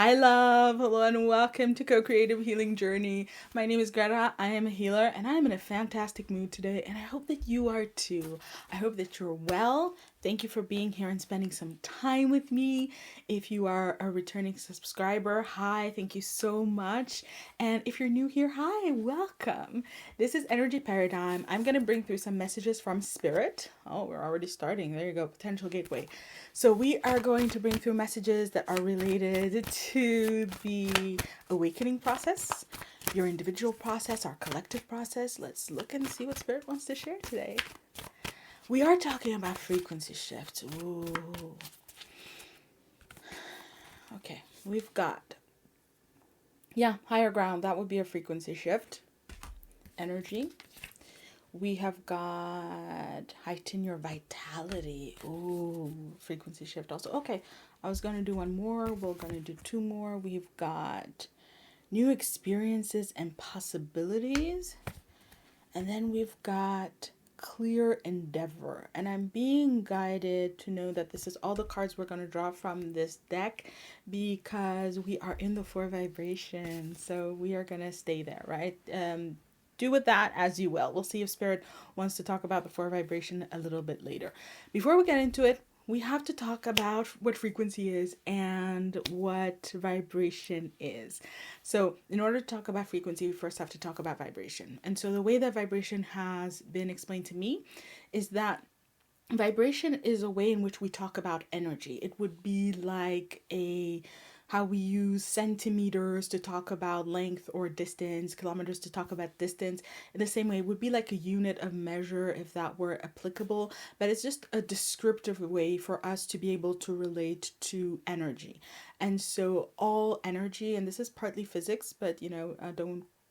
Hi, love. Hello, and welcome to Co-Creative Healing Journey. My name is Greta. I am a healer, and I am in a fantastic mood today, and I hope that you are too. I hope that you're well. Thank you for being here and spending some time with me. If you are a returning subscriber, hi, thank you so much. And if you're new here, hi, welcome. This is Energy Paradigm. I'm going to bring through some messages from Spirit. Oh, we're already starting. There you go, Potential Gateway. So we are going to bring through messages that are related to the awakening process, your individual process, our collective process. Let's look and see what Spirit wants to share today. We are talking about frequency shifts. Ooh. Okay, we've got, higher ground. That would be a frequency shift. Energy. We have got heighten your vitality. Ooh, frequency shift also. Okay, I was going to do one more. We're going to do two more. We've got new experiences and possibilities. And then we've got clear endeavor. And I'm being guided to know that this is all the cards we're going to draw from this deck because we are in the 4 vibration. So we are going to stay there, right? Do with that as you will. We'll see if Spirit wants to talk about the 4 vibration a little bit later. Before we get into it, we have to talk about what frequency is and what vibration is. So in order to talk about frequency, we first have to talk about vibration. And so the way that vibration has been explained to me is that vibration is a way in which we talk about energy. It would be like how we use centimeters to talk about length or distance, kilometers to talk about distance. In the same way, it would be like a unit of measure if that were applicable, but it's just a descriptive way for us to be able to relate to energy. And so all energy, and this is partly physics, but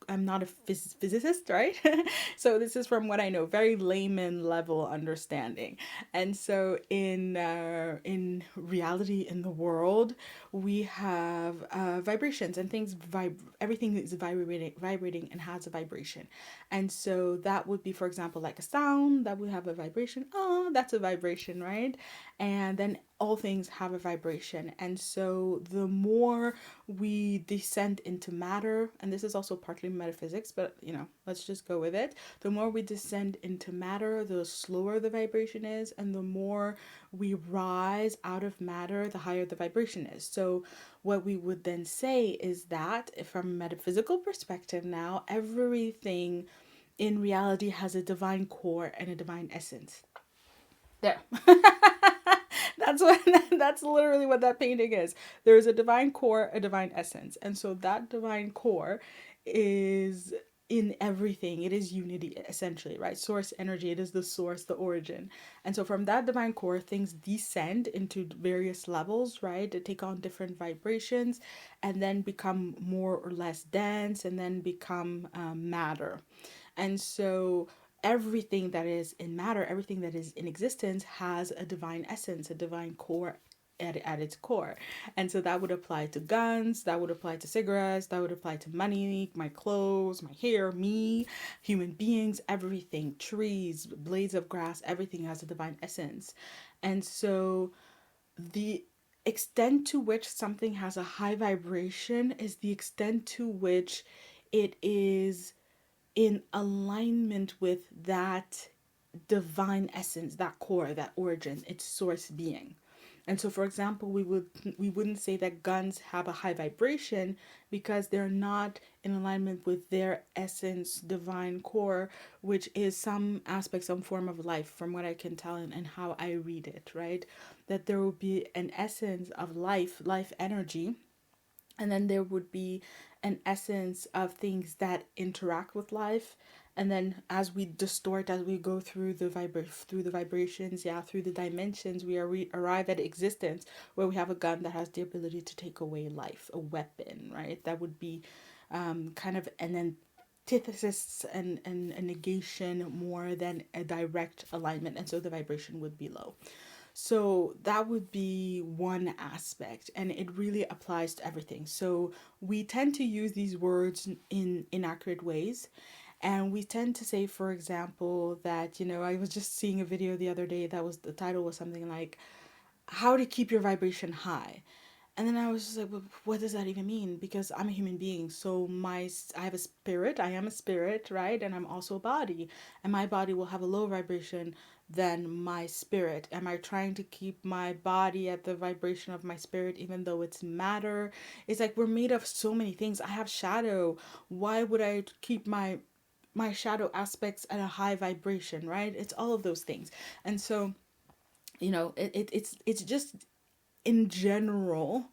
I'm not a physicist, right? So this is from what I know, very layman level understanding. And so in reality, in the world, we have vibrations and things. Everything is vibrating and has a vibration. And so that would be, for example, like a sound that would have a vibration. Oh, that's a vibration, right? And then all things have a vibration. And so the more we descend into matter, and this is also partly metaphysics, but let's just go with it. The more we descend into matter, the slower the vibration is, and the more we rise out of matter, the higher the vibration is. So what we would then say is that from a metaphysical perspective now, everything in reality has a divine core and a divine essence. There. That's literally what that painting is. There is a divine core, a divine essence. And so that divine core is in everything. It is unity, essentially, right? Source energy. It is the source, the origin. And so from that divine core, things descend into various levels, right? They take on different vibrations and then become more or less dense and then become matter. And so everything that is in matter, everything that is in existence has a divine essence, a divine core at its core. And so that would apply to guns, that would apply to cigarettes, that would apply to money, my clothes, my hair, me, human beings, everything, trees, blades of grass, everything has a divine essence. And so the extent to which something has a high vibration is the extent to which it is in alignment with that divine essence, that core, that origin, its source being. And so, for example, we wouldn't say that guns have a high vibration because they're not in alignment with their essence, divine core, which is some aspect, some form of life, from what I can tell and how I read it, right? That there will be an essence of life energy, and then there would be an essence of things that interact with life. And then as we distort, as we go through the vibrations, through the dimensions, we arrive at existence where we have a gun that has the ability to take away life, a weapon, right? That would be kind of an antithesis and a negation more than a direct alignment. And so the vibration would be low. So that would be one aspect, and it really applies to everything. So we tend to use these words in inaccurate ways. And we tend to say, for example, that, I was just seeing a video the other day that was, the title was something like, how to keep your vibration high. And then I was just like, well, what does that even mean? Because I'm a human being. So I have a spirit. I am a spirit, right? And I'm also a body. And my body will have a lower vibration than my spirit. Am I trying to keep my body at the vibration of my spirit, even though it's matter? It's like we're made of so many things. I have shadow. Why would I keep my shadow aspects at a high vibration, right? It's all of those things. And so, it's just in general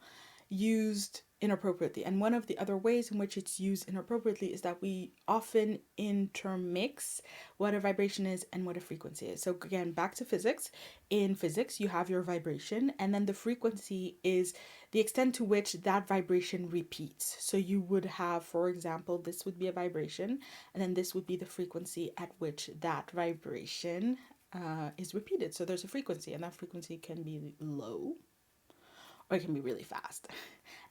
used inappropriately. And one of the other ways in which it's used inappropriately is that we often intermix what a vibration is and what a frequency is. So again, back to physics. In physics, you have your vibration, and then the frequency is the extent to which that vibration repeats. So you would have, for example, this would be a vibration, and then this would be the frequency at which that vibration is repeated. So there's a frequency, and that frequency can be low or it can be really fast.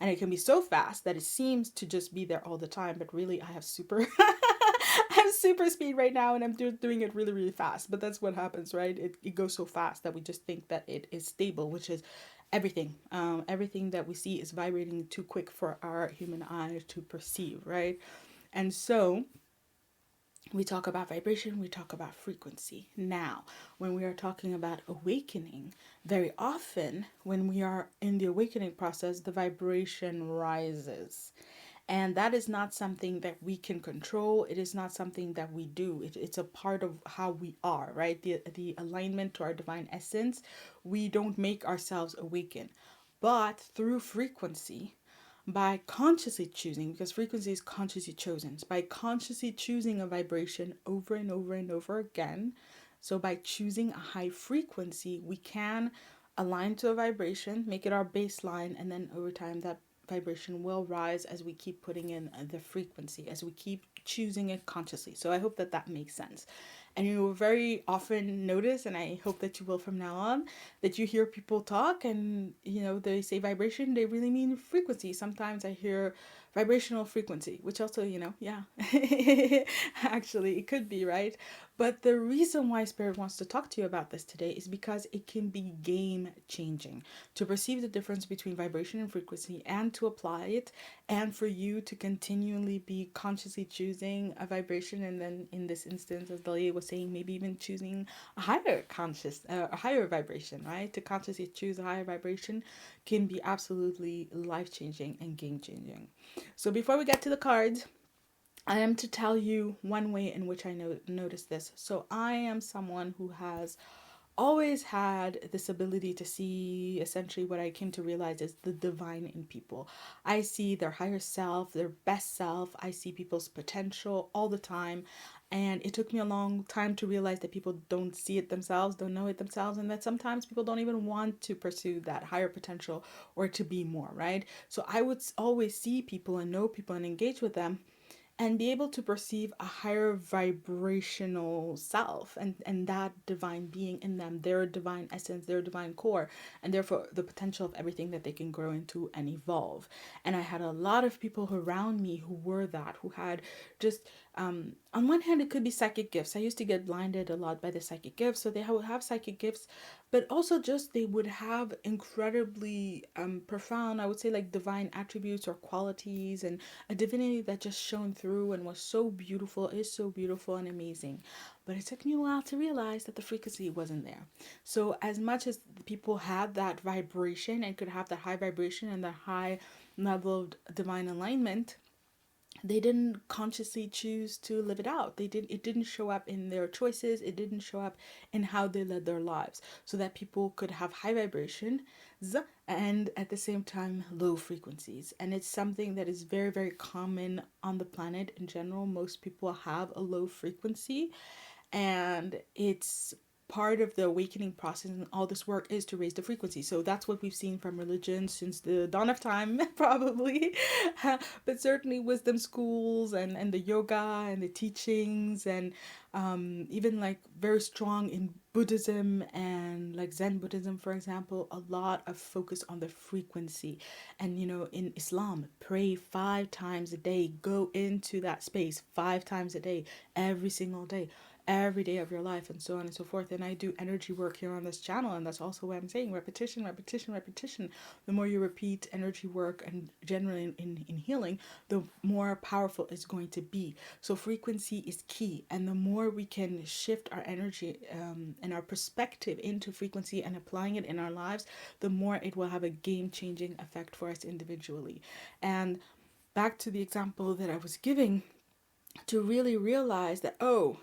And it can be so fast that it seems to just be there all the time, but really I have super I have super speed right now and I'm doing it really, really fast. But that's what happens, right? It goes so fast that we just think that it is stable, which is everything. Everything that we see is vibrating too quick for our human eye to perceive, right? And so we talk about vibration, we talk about frequency. Now, when we are talking about awakening, very often when we are in the awakening process, the vibration rises. And that is not something that we can control. It is not something that we do. It's a part of how we are, right? The alignment to our divine essence. We don't make ourselves awaken. But through frequency, by consciously choosing, because frequency is consciously chosen, by consciously choosing a vibration over and over and over again. So by choosing a high frequency, we can align to a vibration, make it our baseline, and then over time that vibration will rise as we keep putting in the frequency, as we keep choosing it consciously. So I hope that that makes sense. And you will very often notice, and I hope that you will from now on, that you hear people talk and, they say vibration, they really mean frequency. Sometimes I hear vibrational frequency, which also, yeah, actually it could be, right? But the reason why Spirit wants to talk to you about this today is because it can be game changing to perceive the difference between vibration and frequency and to apply it, and for you to continually be consciously choosing a vibration, and then in this instance, as Delia was saying, maybe even choosing a higher vibration, right? To consciously choose a higher vibration can be absolutely life changing and game changing. So before we get to the cards, I am to tell you one way in which I noticed this. So I am someone who has always had this ability to see essentially what I came to realize is the divine in people. I see their higher self, their best self. I see people's potential all the time. And it took me a long time to realize that people don't see it themselves, don't know it themselves, and that sometimes people don't even want to pursue that higher potential or to be more, right? So I would always see people and know people and engage with them and be able to perceive a higher vibrational self and that divine being in them, their divine essence, their divine core, and therefore the potential of everything that they can grow into and evolve. And I had a lot of people around me who were that, who had just, on one hand, it could be psychic gifts. I used to get blinded a lot by the psychic gifts. So they would have psychic gifts, but also just they would have incredibly profound, I would say, like divine attributes or qualities, and a divinity that just shone through and was so beautiful, is so beautiful and amazing. But it took me a while to realize that the frequency wasn't there. So as much as people had that vibration and could have that high vibration and the high level of divine alignment, they didn't consciously choose to live it out. It didn't show up in their choices. It didn't show up in how they led their lives, so that people could have high vibrations and at the same time low frequencies. And it's something that is very, very common on the planet in general. Most people have a low frequency, and it's part of the awakening process, and all this work is to raise the frequency. So that's what we've seen from religion since the dawn of time, probably. But certainly wisdom schools and the yoga and the teachings, and even like very strong in Buddhism and like Zen Buddhism, for example, a lot of focus on the frequency. And in Islam, pray 5 times a day, go into that space 5 times a day, every single day. every day of your life, and so on and so forth. And I do energy work here on this channel, and that's also what I'm saying: repetition, repetition, repetition. The more you repeat energy work, and generally in healing, the more powerful it's going to be. So frequency is key, and the more we can shift our energy and our perspective into frequency and applying it in our lives, the more it will have a game-changing effect for us individually. And back to the example that I was giving, to really realize that, oh,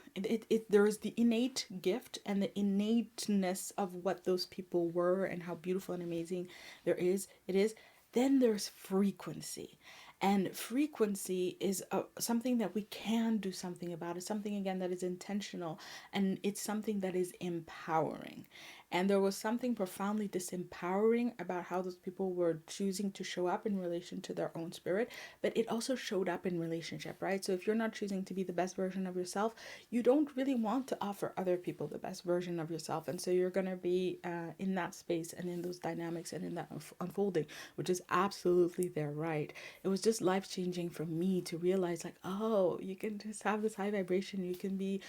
there is the innate gift and the innateness of what those people were and how beautiful and amazing it is. Then there's frequency. And frequency is something that we can do something about. It's something, again, that is intentional, and it's something that is empowering. And there was something profoundly disempowering about how those people were choosing to show up in relation to their own spirit, but it also showed up in relationship, right? So if you're not choosing to be the best version of yourself, you don't really want to offer other people the best version of yourself. And so you're going to be in that space and in those dynamics and in that unfolding, which is absolutely their right. It was just life-changing for me to realize, like, oh, you can just have this high vibration. You can be,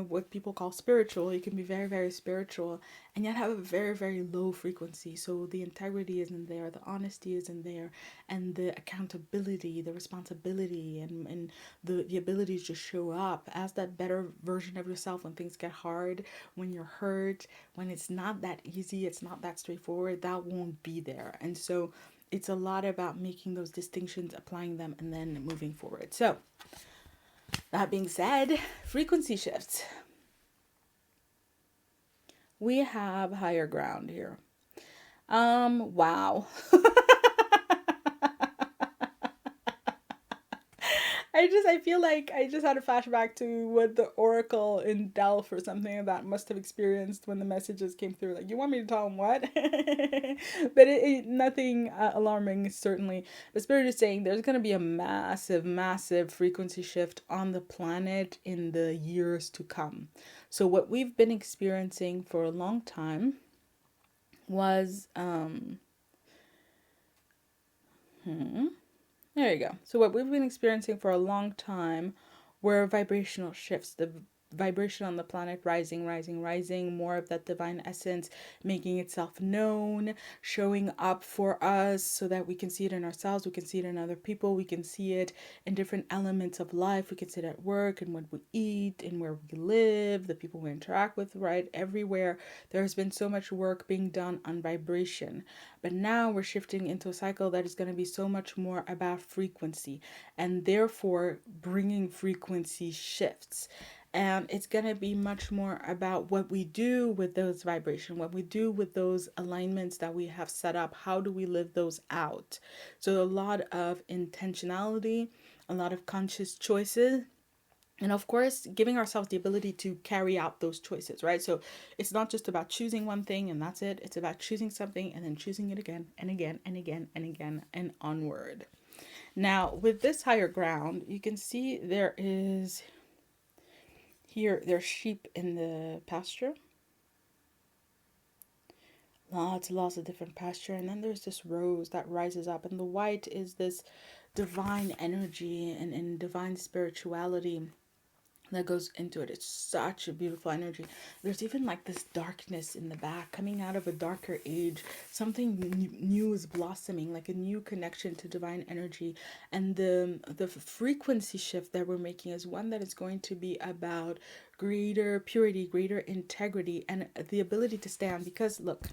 what people call spiritual. You can be very, very spiritual, and yet have a very, very low frequency. So the integrity isn't there, the honesty isn't there, and the accountability, the responsibility, and the ability to just show up as that better version of yourself when things get hard, when you're hurt, when it's not that easy, it's not that straightforward, that won't be there. And so it's a lot about making those distinctions, applying them, and then moving forward. So that being said, frequency shifts. We have higher ground here. Wow. I feel like I just had a flashback to what the Oracle in Delph or something that must have experienced when the messages came through. Like, you want me to tell them what? But nothing alarming, certainly. The Spirit is saying there's going to be a massive, massive frequency shift on the planet in the years to come. So what we've been experiencing for a long time was... There you go. So what we've been experiencing for a long time were vibrational shifts. The vibration on the planet rising, rising, rising. More of that divine essence making itself known, showing up for us so that we can see it in ourselves. We can see it in other people. We can see it in different elements of life. We can see it at work and what we eat and where we live, the people we interact with, right? Everywhere. There has been so much work being done on vibration. But now we're shifting into a cycle that is going to be so much more about frequency, and therefore bringing frequency shifts. And it's going to be much more about what we do with those vibrations, what we do with those alignments that we have set up. How do we live those out? So a lot of intentionality, a lot of conscious choices, and of course, giving ourselves the ability to carry out those choices, right? So it's not just about choosing one thing and that's it. It's about choosing something and then choosing it again and again and again and again and onward. Now, with this higher ground, you can see there's sheep in the pasture. Lots of different pasture. And then there's this rose that rises up. And the white is this divine energy and divine spirituality that goes into it. It's such a beautiful energy. There's even like this darkness in the back, coming out of a darker age. Something new is blossoming, like a new connection to divine energy. And the frequency shift that we're making is one that is going to be about greater purity, greater integrity, and the ability to stand. Because look,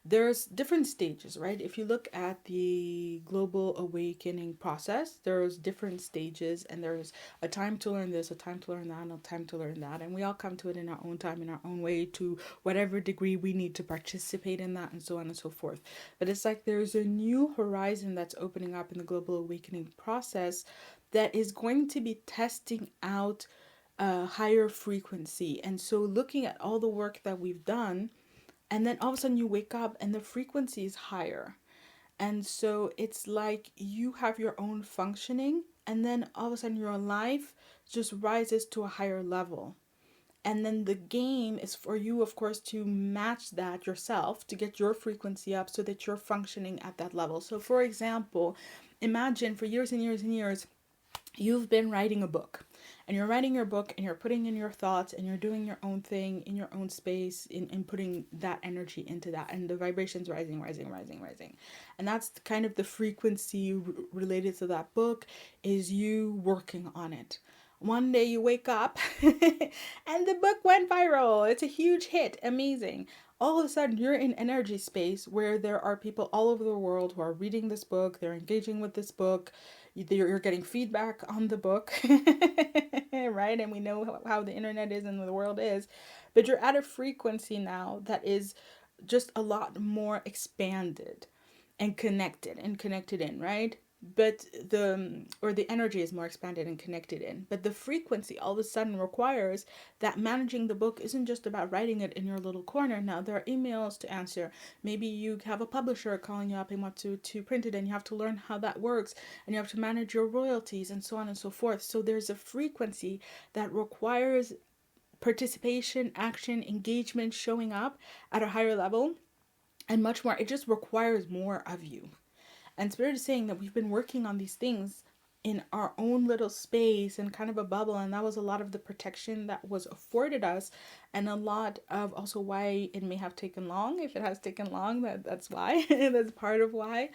there's different stages, right? If you look at the global awakening process, there's different stages, and there's a time to learn this, a time to learn that, and a time to learn that. And we all come to it in our own time, in our own way, to whatever degree we need to participate in that, and so on and so forth. But it's like there's a new horizon that's opening up in the global awakening process that is going to be testing out a higher frequency. And so looking at all the work that we've done, and then all of a sudden you wake up and the frequency is higher. And so it's like you have your own functioning, and then all of a sudden your life just rises to a higher level. And then the game is for you, of course, to match that yourself, to get your frequency up so that you're functioning at that level. So for example, imagine for years and years and years, you've been writing a book, and you're writing your book and you're putting in your thoughts and you're doing your own thing in your own space, in putting that energy into that, and the vibrations rising, rising, rising, rising. And that's kind of the frequency related to that book, is you working on it. One day you wake up and the book went viral. It's a huge hit. Amazing. All of a sudden, you're in energy space where there are people all over the world who are reading this book, they're engaging with this book, you're getting feedback on the book, right? And we know how the internet is and the world is. But you're at a frequency now that is just a lot more expanded and connected in, right? But the energy is more expanded and connected in, but the frequency all of a sudden requires that managing the book isn't just about writing it in your little corner. Now there are emails to answer. Maybe you have a publisher calling you up and want to print it, and you have to learn how that works, and you have to manage your royalties and so on and so forth. So there's a frequency that requires participation, action, engagement, showing up at a higher level, and much more. It just requires more of you. And Spirit is saying that we've been working on these things in our own little space and kind of a bubble, and that was a lot of the protection that was afforded us, and a lot of also why it may have taken long. If it has taken long, that's why. That's part of why.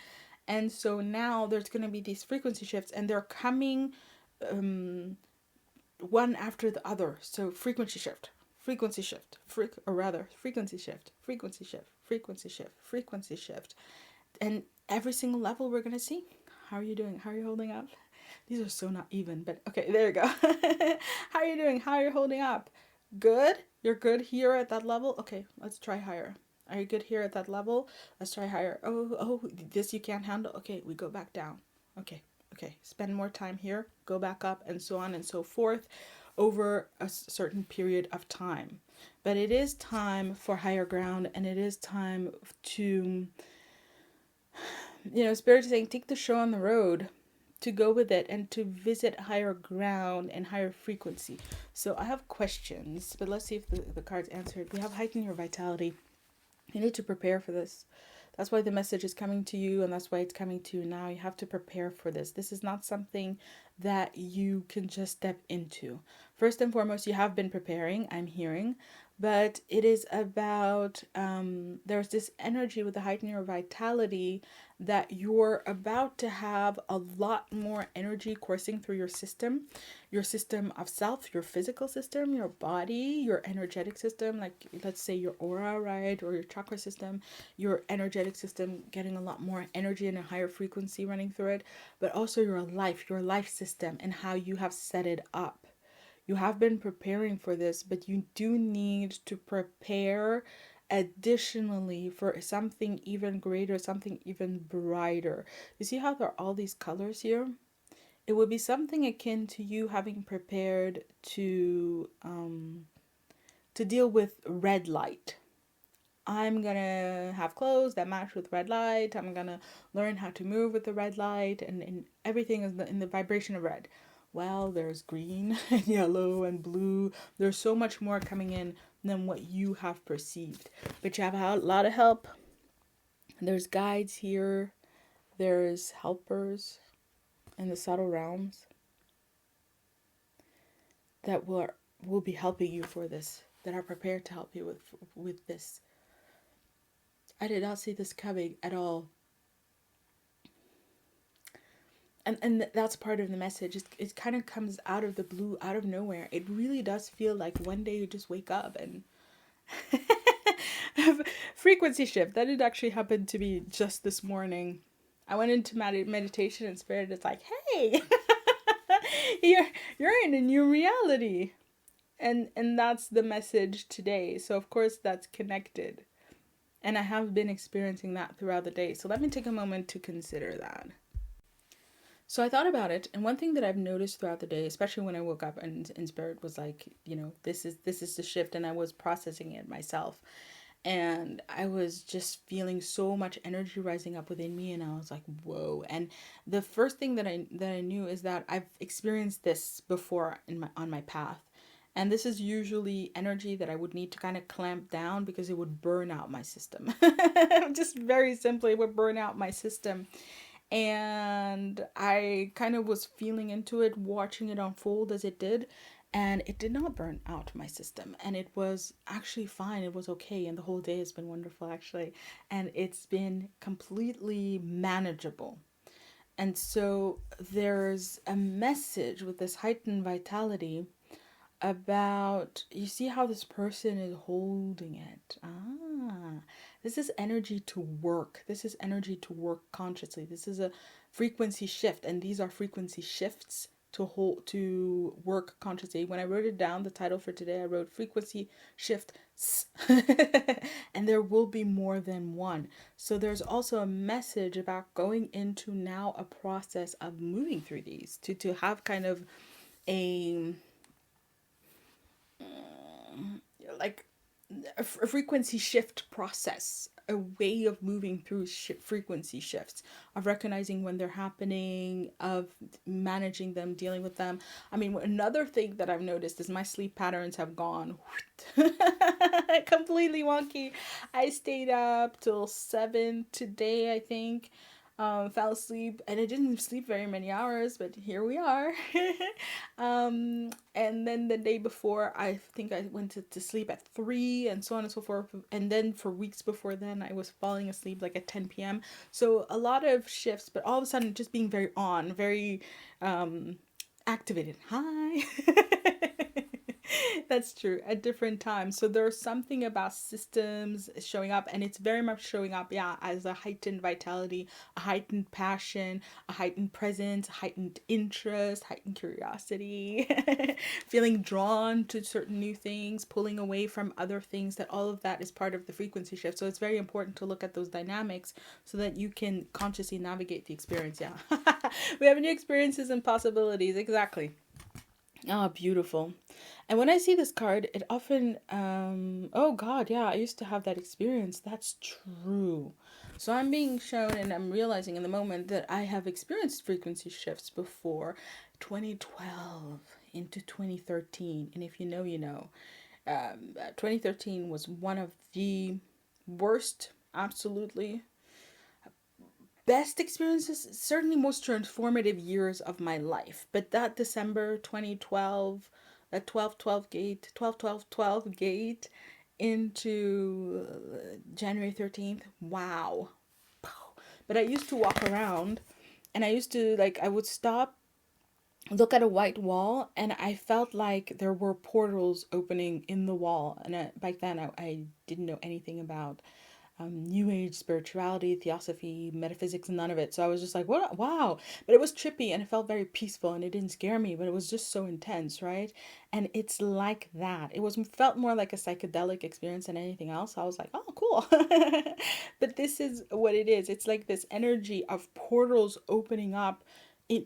And so now there's going to be these frequency shifts, and they're coming one after the other. So frequency shift, frequency shift, frequency shift, frequency shift, frequency shift, frequency shift. And every single level we're going to see. How are you doing? How are you holding up? These are so not even, but okay, there you go. How are you doing? How are you holding up? Good? You're good here at that level? Okay, let's try higher. Are you good here at that level? Let's try higher. Oh, this you can't handle? Okay, we go back down. Okay, spend more time here, go back up, and so on and so forth over a certain period of time. But it is time for higher ground, and it is time to, Spirit is saying, take the show on the road, to go with it and to visit higher ground and higher frequency. So I have questions, but let's see if the cards answer it. We have heighten your vitality. You need to prepare for this. That's why the message is coming to you, and that's why it's coming to you now. You have to prepare for this. This is not something that you can just step into. First and foremost, you have been preparing, I'm hearing, but it is about, there's this energy with the heighten your vitality that you're about to have a lot more energy coursing through your system of self, your physical system, your body, your energetic system, like let's say your aura, right? Or your chakra system, your energetic system, getting a lot more energy and a higher frequency running through it, but also your life system and how you have set it up. You have been preparing for this, but you do need to prepare additionally for something even greater, something even brighter. You see how there are all these colors here? It would be something akin to you having prepared to deal with red light. I'm gonna have clothes that match with red light. I'm gonna learn how to move with the red light, and everything is in the vibration of red. Well, there's green and yellow and blue. There's so much more coming in than what you have perceived. But you have a lot of help. There's guides here. There's helpers in the subtle realms that will be helping you for this, that are prepared to help you with this. I did not see this coming at all. And that's part of the message. It kind of comes out of the blue, out of nowhere. It really does feel like one day you just wake up and frequency shift. That did actually happen to me just this morning. I went into meditation, and Spirit is like, hey, you're in a new reality. And that's the message today. So of course that's connected. And I have been experiencing that throughout the day. So let me take a moment to consider that. So I thought about it, and one thing that I've noticed throughout the day, especially when I woke up and Spirit was like, this is the shift, and I was processing it myself. And I was just feeling so much energy rising up within me, and I was like, whoa. And the first thing that I knew is that I've experienced this before on my path. And this is usually energy that I would need to kind of clamp down because it would burn out my system. Just very simply, it would burn out my system. And I kind of was feeling into it, watching it unfold as it did, and it did not burn out my system, and it was actually fine. It was okay, and the whole day has been wonderful, actually, and it's been completely manageable. And so there's a message with this heightened vitality about, you see how this person is holding it. This is energy to work. This is energy to work consciously. This is a frequency shift, and these are frequency shifts to work consciously. When I wrote it down, the title for today, I wrote frequency shift and there will be more than one. So there's also a message about going into now a process of moving through these to have kind of a like a frequency shift process, a way of moving through frequency shifts, of recognizing when they're happening, of managing them, dealing with them. I mean, another thing that I've noticed is my sleep patterns have gone completely wonky. I stayed up till 7 today, I think. Fell asleep, and I didn't sleep very many hours, but here we are. And then the day before, I think I went to sleep at 3, and so on and so forth. And then for weeks before then, I was falling asleep like at 10 p.m. So a lot of shifts, but all of a sudden just being very on, very activated. Hi. That's true, at different times. So there's something about systems showing up, and it's very much showing up, yeah, as a heightened vitality, a heightened passion, a heightened presence, a heightened interest, heightened curiosity, feeling drawn to certain new things, pulling away from other things. That all of that is part of the frequency shift. So it's very important to look at those dynamics so that you can consciously navigate the experience. Yeah. We have new experiences and possibilities. Exactly. Ah, beautiful. And when I see this card, it often, oh God, yeah, I used to have that experience. That's true. So I'm being shown, and I'm realizing in the moment that I have experienced frequency shifts before, 2012 into 2013. And if you know, you know. 2013 was one of the worst, absolutely best experiences, certainly most transformative years of my life. But that December 2012, that 12/12 gate, 12/12/12 gate into January 13th, wow. But I used to walk around, and I used to, like, I would stop, look at a white wall, and I felt like there were portals opening in the wall. And back then I didn't know anything about New Age spirituality, theosophy, metaphysics, none of it. So I was just like, what? Wow. But it was trippy, and it felt very peaceful, and it didn't scare me, but it was just so intense, right? And it's like that. It felt more like a psychedelic experience than anything else. I was like, oh, cool. But this is what it is. It's like this energy of portals opening up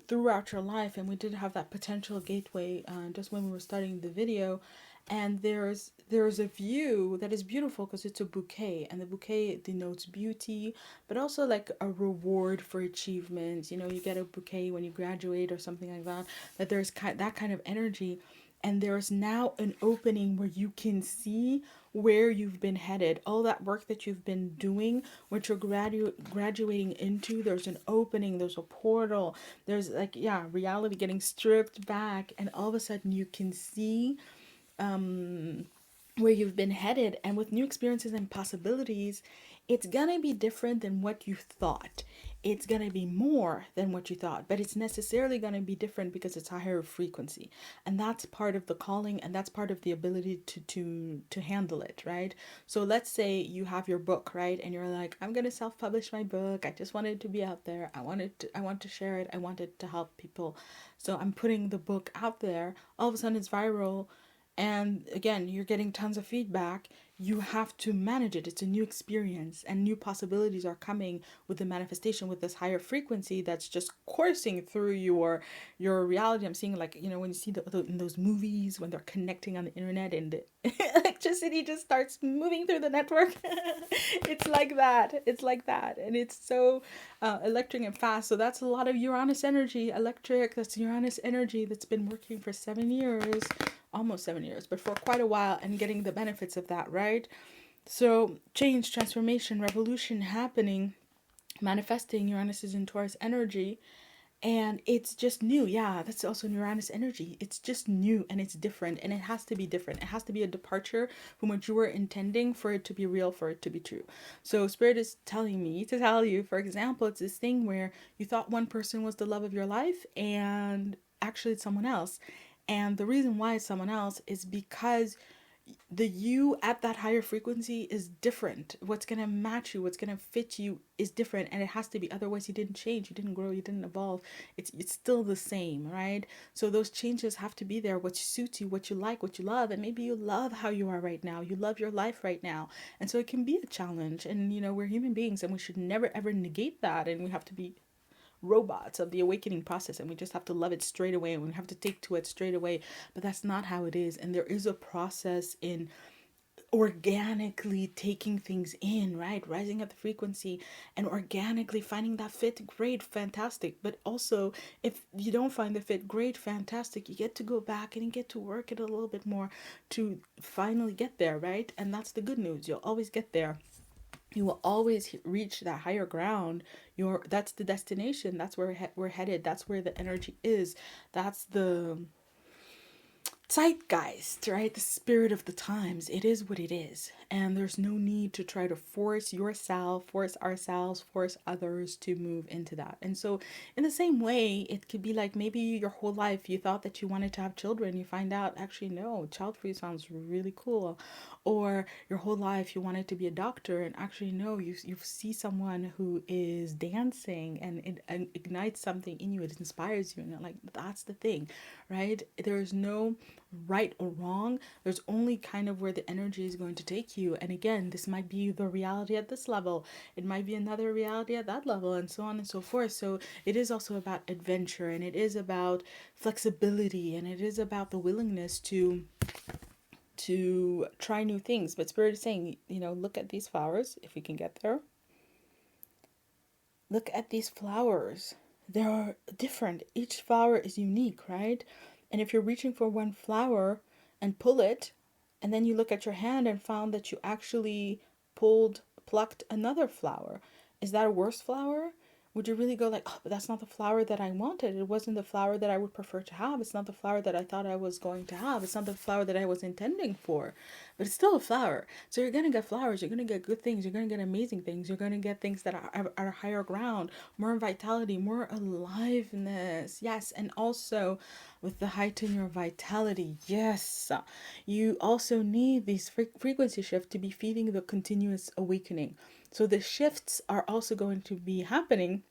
throughout your life. And we did have that potential gateway just when we were starting the video. And there's a view that is beautiful because it's a bouquet, and the bouquet denotes beauty, but also like a reward for achievements. You know, you get a bouquet when you graduate or something like that. That there's that kind of energy, and there's now an opening where you can see where you've been headed. All that work that you've been doing, what you're graduating into, there's an opening, there's a portal, there's like, yeah, reality getting stripped back, and all of a sudden you can see where you've been headed. And with new experiences and possibilities, it's gonna be different than what you thought. It's gonna be more than what you thought, but it's necessarily gonna be different because it's a higher frequency. And that's part of the calling, and that's part of the ability to handle it, right? So let's say you have your book, right? And you're like, I'm gonna self-publish my book. I just want it to be out there. I want to share it. I want it to help people. So I'm putting the book out there. All of a sudden it's viral. And again, you're getting tons of feedback. You have to manage it. It's a new experience, and new possibilities are coming with the manifestation, with this higher frequency that's just coursing through your reality. I'm seeing, like, you know, when you see in those movies when they're connecting on the internet and the electricity just starts moving through the network. It's like that. It's like that. And it's so electric and fast. So that's a lot of Uranus energy. Electric, that's Uranus energy that's been working for 7 years. Almost 7 years, but for quite a while, and getting the benefits of that, right? So change, transformation, revolution happening. manifesting. Uranus is in Taurus energy, and it's just new. Yeah, that's also Uranus energy. It's just new and it's different, and it has to be different. It has to be a departure from what you were intending for it to be real, for it to be true. So Spirit is telling me to tell you, for example, it's this thing where you thought one person was the love of your life, and actually it's someone else. And the reason why it's someone else is because the you at that higher frequency is different. What's going to match you, what's going to fit you is different, and it has to be. Otherwise you didn't change, you didn't grow, you didn't evolve. It's still the same, right? So those changes have to be there, what suits you, what you like, what you love. And maybe you love how you are right now, you love your life right now, and so it can be a challenge. And we're human beings, and we should never ever negate that, and we have to be robots of the awakening process, and we just have to love it straight away, and we have to take to it straight away. But that's not how it is, and there is a process in organically taking things in, right? Rising at the frequency and organically finding that fit, great, fantastic. But also, if you don't find the fit, great, fantastic, you get to go back and you get to work it a little bit more to finally get there, right? And that's the good news. You'll always get there. You will always reach that higher ground. That's the destination. That's where we're headed. That's where the energy is. That's the zeitgeist, right? The spirit of the times. It is what it is. And there's no need to try to force yourself, force ourselves, force others to move into that. And so, in the same way, it could be like maybe your whole life you thought that you wanted to have children. You find out, actually, no, child free sounds really cool. Or your whole life you wanted to be a doctor, and actually, no, you see someone who is dancing, and it ignites something in you. It inspires you. And like, that's the thing, right? There's no right or wrong. There's only kind of where the energy is going to take you. And again, this might be the reality at this level, it might be another reality at that level, and so on and so forth. So it is also about adventure, and it is about flexibility, and it is about the willingness to try new things. But Spirit is saying, look at these flowers, if you can get there. Look at these flowers. They are different. Each flower is unique, right? And if you're reaching for one flower and pull it, and then you look at your hand and found that you actually plucked another flower, is that a worse flower? Would you really go like, oh, but that's not the flower that I wanted. It wasn't the flower that I would prefer to have. It's not the flower that I thought I was going to have. It's not the flower that I was intending for. But it's still a flower. So you're going to get flowers. You're going to get good things. You're going to get amazing things. You're going to get things that are higher ground, more vitality, more aliveness. Yes. And also with the heighten your vitality. Yes. You also need these frequency shifts to be feeding the continuous awakening. So the shifts are also going to be happening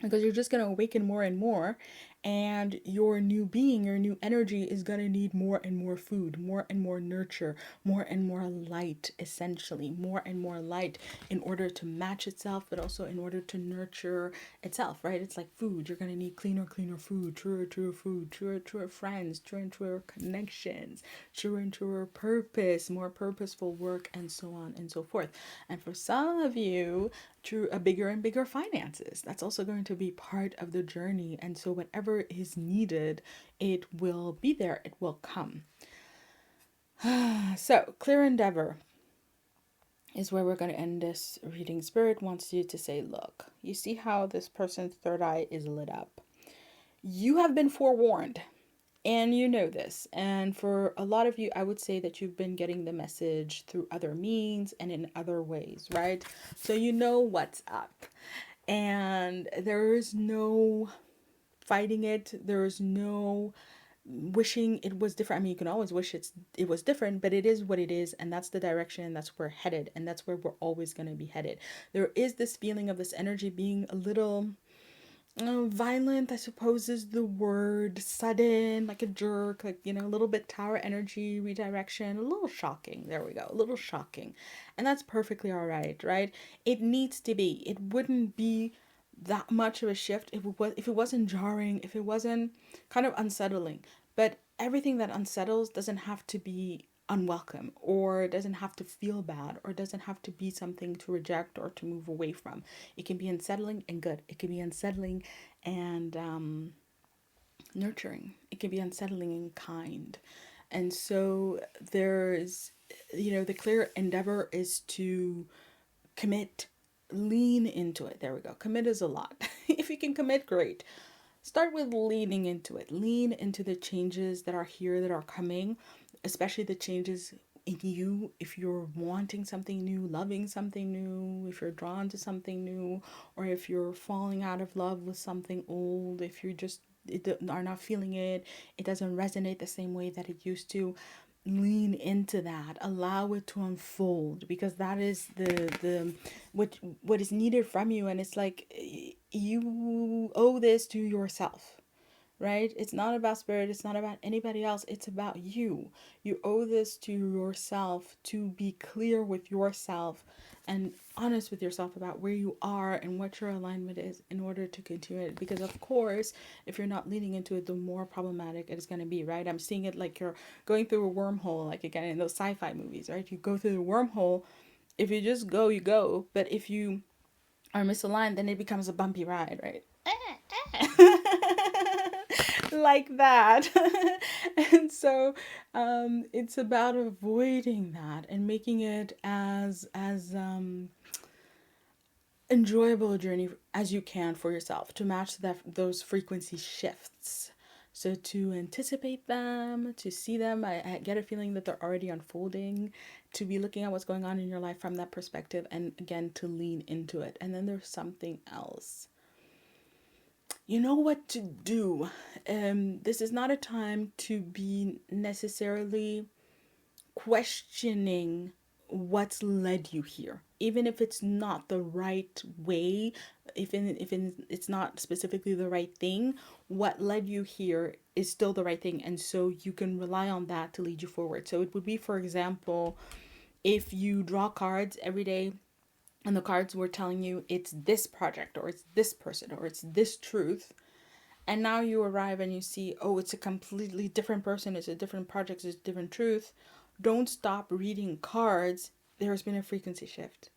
because you're just going to awaken more and more, and your new being, your new energy is going to need more and more food, more and more nurture, more and more light, essentially more and more light, in order to match itself, but also in order to nurture itself, right? It's like food. You're going to need cleaner food, truer food, truer friends, truer connections, truer purpose, more purposeful work, and so on and so forth. And for some of you, through a bigger and bigger finances. That's also going to be part of the journey. And so whatever is needed, it will be there. It will come. So clear endeavor is where we're going to end this reading. Spirit wants you to say, look, you see how this person's third eye is lit up. You have been forewarned. And you know this. And for a lot of you, I would say that you've been getting the message through other means and in other ways, right? So you know what's up. And there is no fighting it. There is no wishing it was different. I mean, you can always wish it was different, but it is what it is, and that's the direction, and that's where we're headed, and that's where we're always going to be headed. There is this feeling of this energy being a little violent, I suppose is the word, sudden, like a jerk, like, a little bit tower energy, redirection, a little shocking. There we go, a little shocking. And that's perfectly all right, right? It needs to be. It wouldn't be that much of a shift if it wasn't jarring, if it wasn't kind of unsettling. But everything that unsettles doesn't have to be unwelcome, or doesn't have to feel bad, or doesn't have to be something to reject or to move away from. It can be unsettling and good. It can be unsettling and nurturing. It can be unsettling and kind. And so there's, the clear endeavor is to commit lean into it. There we go. Commit is a lot. If you can commit, great. Start with leaning into it. Lean into the changes that are here, that are coming, especially the changes in you. If you're wanting something new, loving something new, if you're drawn to something new, or if you're falling out of love with something old, if you just are not feeling it, it doesn't resonate the same way that it used to, lean into that, allow it to unfold, because that is the what is needed from you. And it's like you owe this to yourself, right? It's not about spirit, it's not about anybody else, it's about you. You owe this to yourself, to be clear with yourself and honest with yourself about where you are and what your alignment is in order to continue it. Because of course, if you're not leaning into it, the more problematic it is going to be, right? I'm seeing it like you're going through a wormhole, like again in those sci-fi movies, right? You go through the wormhole. If you just go, you go. But if you are misaligned, then it becomes a bumpy ride, right? Like that. And so it's about avoiding that and making it as enjoyable a journey as you can for yourself, to match those frequency shifts. So to anticipate them, to see them, I get a feeling that they're already unfolding, to be looking at what's going on in your life from that perspective, and again, to lean into it. And then there's something else. You know what to do. This is not a time to be necessarily questioning what's led you here, even if it's not the right way, if it's not specifically the right thing. What led you here is still the right thing, and so you can rely on that to lead you forward. So it would be, for example, if you draw cards every day and the cards were telling you it's this project, or it's this person, or it's this truth, and now you arrive and you see, oh, it's a completely different person, it's a different project, it's a different truth. Don't stop reading cards. There's been a frequency shift.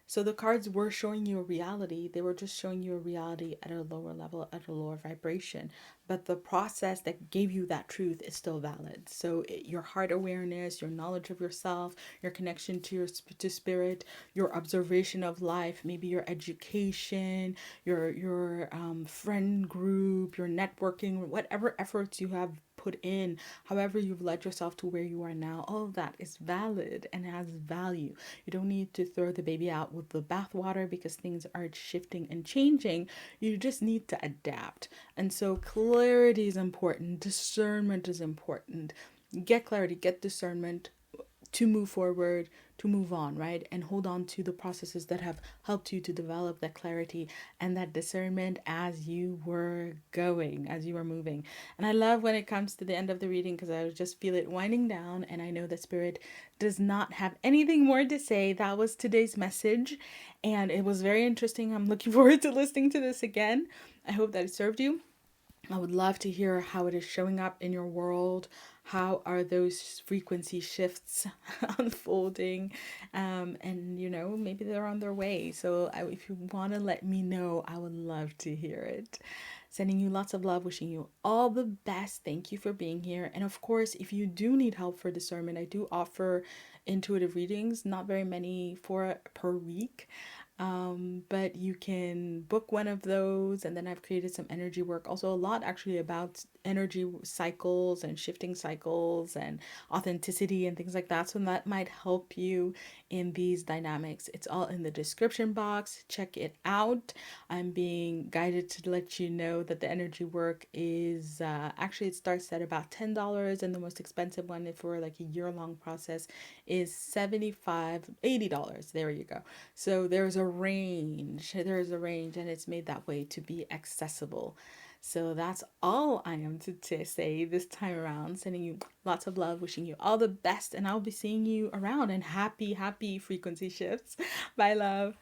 So the cards were showing you a reality. They were just showing you a reality at a lower level, at a lower vibration. But the process that gave you that truth is still valid. So your heart awareness, your knowledge of yourself, your connection to spirit, your observation of life, maybe your education, your friend group, your networking, whatever efforts you have put in, however you've led yourself to where you are now, all of that is valid and has value. You don't need to throw the baby out with the bathwater because things are shifting and changing. You just need to adapt. And so clarity is important. Discernment is important. Get clarity, get discernment to move forward, to move on, right? And hold on to the processes that have helped you to develop that clarity and that discernment as you were going, as you were moving. And I love when it comes to the end of the reading, because I just feel it winding down, and I know that Spirit does not have anything more to say. That was today's message, and it was very interesting. I'm looking forward to listening to this again. I hope that it served you. I would love to hear how it is showing up in your world. How are those frequency shifts unfolding? And, maybe they're on their way. So if you want to let me know, I would love to hear it. Sending you lots of love, wishing you all the best. Thank you for being here. And of course, if you do need help for discernment, I do offer intuitive readings, not very many per week. But you can book one of those, and then I've created some energy work, also a lot actually about energy cycles and shifting cycles and authenticity and things like that. So that might help you in these dynamics. It's all in the description box. Check it out. I'm being guided to let you know that the energy work is actually, it starts at about $10, and the most expensive one for like a year-long process is $80. There you go. So there's a range, and it's made that way to be accessible. So that's all I am to say this time around. Sending you lots of love, wishing you all the best, and I'll be seeing you around, and happy frequency shifts. Bye, love.